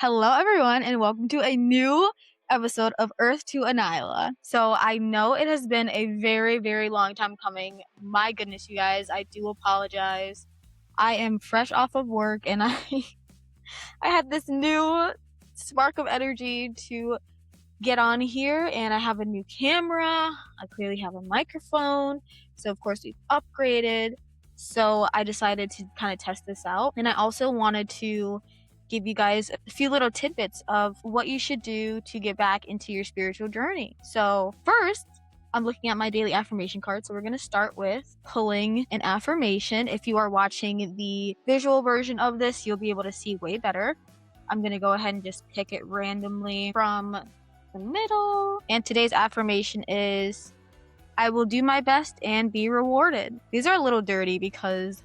Hello, everyone, and welcome to a new episode of Earth to Aniyla. So, I know it has been a very, very long time coming. My goodness, you guys, I do apologize. I am fresh off of work, and I had this new spark of energy to get on here, and I have a new camera. I clearly have a microphone. So, of course, we've upgraded. So, I decided to kind of test this out, and I also wanted to give you guys a few little tidbits of what you should do to get back into your spiritual journey. So, first, I'm looking at my daily affirmation card. So, we're going to start with pulling an affirmation. If you are watching the visual version of this, you'll be able to see way better. I'm going to go ahead and just pick it randomly from the middle. And today's affirmation is I will do my best and be rewarded. These are a little dirty because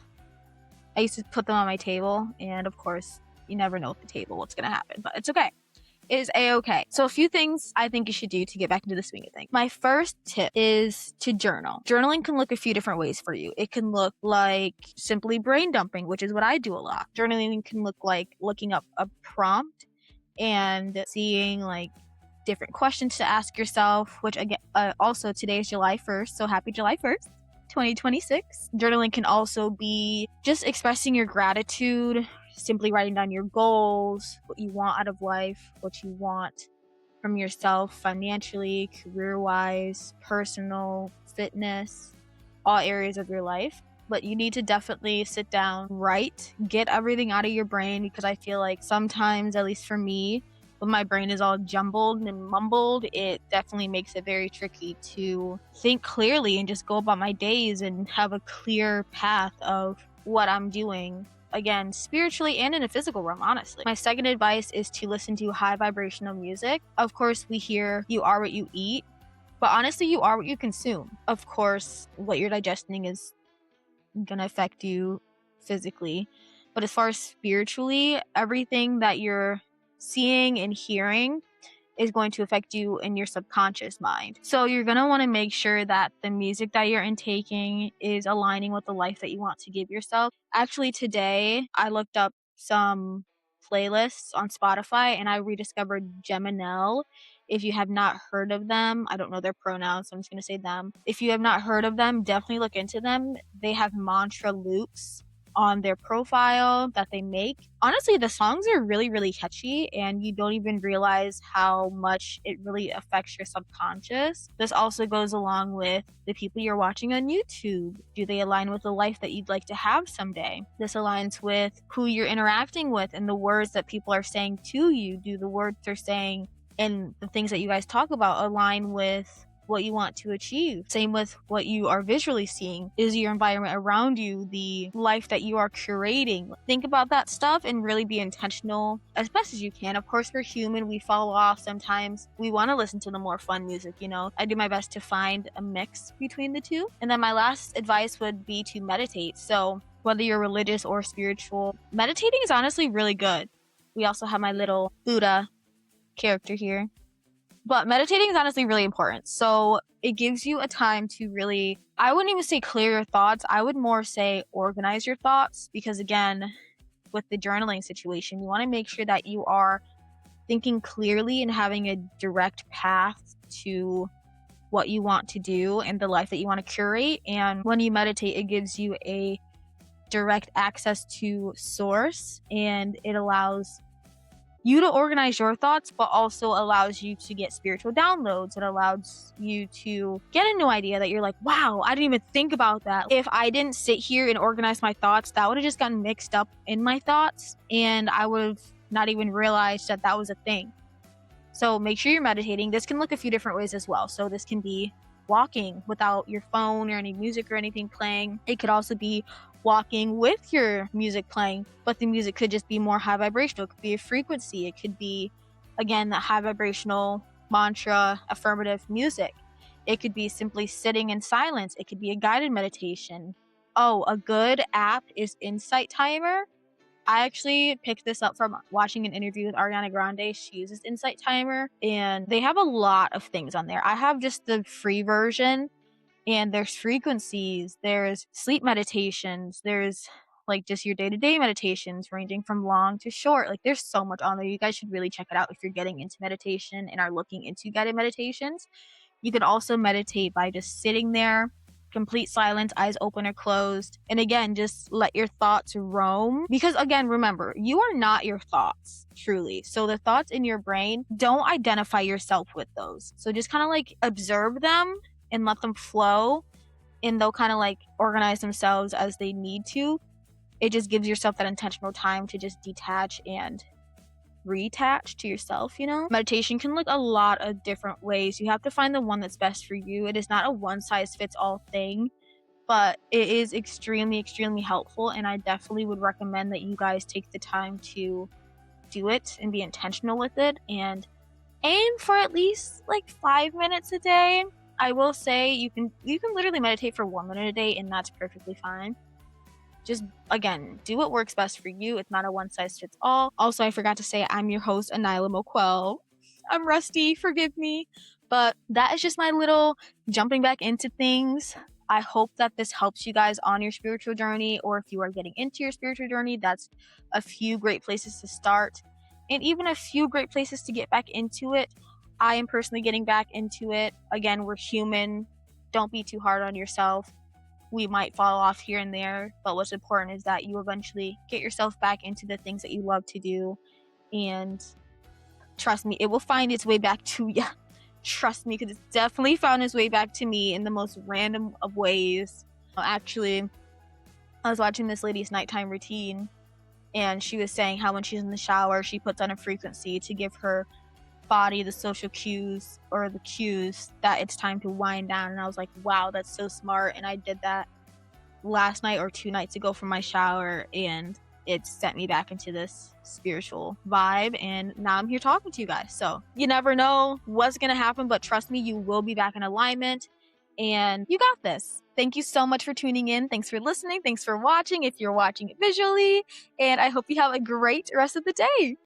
I used to put them on my table, and of course, you never know at the table what's going to happen, but it's okay. It is a-okay. So a few things I think you should do to get back into the swing of things. My first tip is to journal. Journaling can look a few different ways for you. It can look like simply brain dumping, which is what I do a lot. Journaling can look like looking up a prompt and seeing like different questions to ask yourself, which again, also today is July 1st, so happy July 1st. 2026. Journaling can also be just expressing your gratitude, simply writing down your goals, what you want out of life, what you want from yourself financially, career-wise, personal, fitness, all areas of your life. But you need to definitely sit down, write, get everything out of your brain, because I feel like sometimes, at least for me, when my brain is all jumbled and mumbled, it definitely makes it very tricky to think clearly and just go about my days and have a clear path of what I'm doing. Again, spiritually and in a physical realm, honestly. My second advice is to listen to high vibrational music. Of course, we hear you are what you eat, but honestly, you are what you consume. Of course, what you're digesting is going to affect you physically. But as far as spiritually, everything that you're seeing and hearing is going to affect you in your subconscious mind. So you're going to want to make sure that the music that you're intaking is aligning with the life that you want to give yourself. Actually, today I looked up some playlists on Spotify and I rediscovered Geminel. If you have not heard of them, I don't know their pronouns, so I'm just going to say them. If you have not heard of them, definitely look into them. They have mantra loops on their profile that they make. Honestly, the songs are really, really catchy, and you don't even realize how much it really affects your subconscious. This also goes along with the people you're watching on YouTube. Do they align with the life that you'd like to have someday? This aligns with who you're interacting with and the words that people are saying to you. Do the words they're saying and the things that you guys talk about align with what you want to achieve? Same with what you are visually seeing. Is your environment around you the life that you are curating? Think about that stuff and really be intentional as best as you can. Of course, we're human. We fall off sometimes. We want to listen to the more fun music, you know. I do my best to find a mix between the two. And then my last advice would be to meditate. So whether you're religious or spiritual, meditating is honestly really good. We also have my little Buddha character here. But meditating is honestly really important. So it gives you a time to really, I wouldn't even say clear your thoughts. I would more say organize your thoughts, because again, with the journaling situation, you want to make sure that you are thinking clearly and having a direct path to what you want to do and the life that you want to curate. And when you meditate, it gives you a direct access to source, and it allows you to organize your thoughts, but also allows you to get spiritual downloads. It allows you to get a new idea that you're like, wow, I didn't even think about that. If I didn't sit here and organize my thoughts, that would have just gotten mixed up in my thoughts, and I would have not even realized that that was a thing. So make sure you're meditating. This can look a few different ways as well. So this can be walking without your phone or any music or anything playing. It could also be walking with your music playing, but the music could just be more high vibrational. It could be a frequency. It could be, again, that high vibrational mantra, affirmative music. It could be simply sitting in silence. It could be a guided meditation. Oh, a good app is Insight Timer. I actually picked this up from watching an interview with Ariana Grande. She uses Insight Timer, and they have a lot of things on there. I have just the free version, and there's frequencies, there's sleep meditations, there's like just your day-to-day meditations ranging from long to short. Like there's so much on there. You guys should really check it out if you're getting into meditation and are looking into guided meditations. You can also meditate by just sitting there, complete silence, eyes open or closed. And again, just let your thoughts roam. Because again, remember, you are not your thoughts, truly. So the thoughts in your brain, don't identify yourself with those. So just kind of like observe them and let them flow, and they'll kind of like organize themselves as they need to. It just gives yourself that intentional time to just detach and reattach to yourself, you know? Meditation can look a lot of different ways. You have to find the one that's best for you. It is not a one size fits all thing, but it is extremely, extremely helpful. And I definitely would recommend that you guys take the time to do it and be intentional with it and aim for at least like 5 minutes a day. I will say you can literally meditate for 1 minute a day, and that's perfectly fine. Just, again, do what works best for you. It's not a one size fits all. Also, I forgot to say I'm your host, Aniyla Moqail. I'm rusty, forgive me. But that is just my little jumping back into things. I hope that this helps you guys on your spiritual journey, or if you are getting into your spiritual journey, that's a few great places to start, and even a few great places to get back into it. I am personally getting back into it. Again, we're human. Don't be too hard on yourself. We might fall off here and there, but what's important is that you eventually get yourself back into the things that you love to do, and trust me, it will find its way back to you. Trust me, because it's definitely found its way back to me in the most random of ways. Actually, I was watching this lady's nighttime routine, and she was saying how when she's in the shower, she puts on a frequency to give her body the social cues, or the cues that it's time to wind down. And I was like, wow, that's so smart. And I did that last night or 2 nights ago from my shower, and it sent me back into this spiritual vibe, and now I'm here talking to you guys. So you never know what's gonna happen, but trust me, you will be back in alignment, and you got this. Thank you so much for tuning in. Thanks for listening. Thanks for watching if you're watching it visually, and I hope you have a great rest of the day.